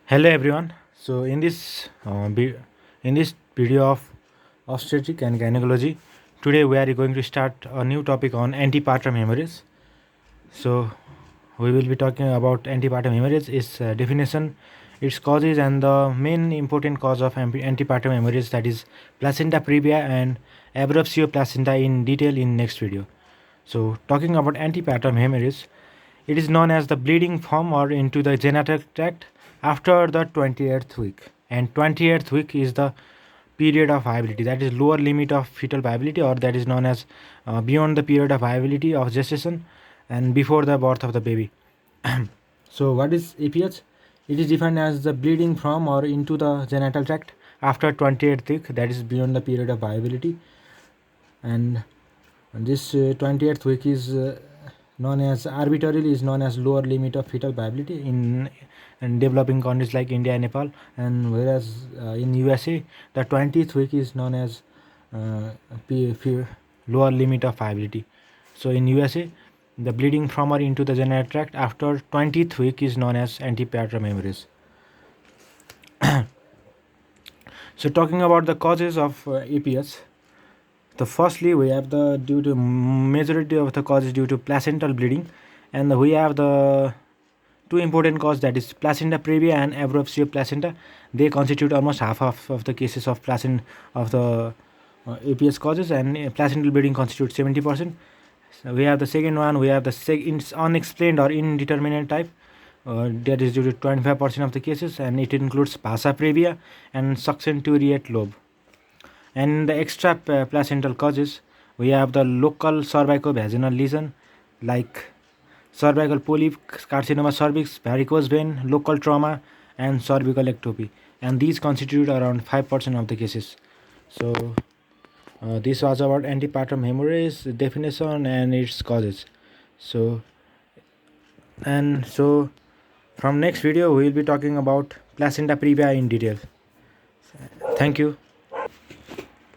Hello everyone. So in this video of obstetric and gynecology, today we are going to start a new topic on antepartum hemorrhage. So we will be talking about antepartum hemorrhage, its definition, its causes, and the main important cause of antepartum hemorrhage, that is placenta previa and abruptio placenta, in detail in next video. So talking about antepartum hemorrhage, it is known as the bleeding from or into the genital tract after the 28th week. And 28th week is the period of viability, that is lower limit of fetal viability, or that is known as beyond the period of viability of gestation and before the birth of the baby. So what is APH? It is defined as the bleeding from or into the genital tract after 28th week, that is beyond the period of viability. And this 28th week is known as arbitrarily is known as lower limit of fetal viability in developing countries like India and Nepal, and whereas in USA the 20th week is known as lower limit of viability. So in USA, the bleeding from or into the genital tract after 20th week is known as antepartum hemorrhage. So talking about the causes of APS, the firstly we have the due to majority of the causes due to placental bleeding, and we have the two important causes, that is placenta previa and abruptio placenta. They constitute almost half of the cases of the APS causes, and placental bleeding constitutes 70%. So we have the second one, we have the unexplained or indeterminate type, that is due to 25% of the cases, and it includes vasa previa and succenturiate lobe. And the extra placental causes, we have the local cervicovaginal lesion like cervical polyp, carcinoma cervix, varicose vein, local trauma, and cervical ectopy, and these constitute around 5% of the cases. So this was about antepartum hemorrhage definition and its causes. So from next video we will be talking about placenta previa in detail. Thank you.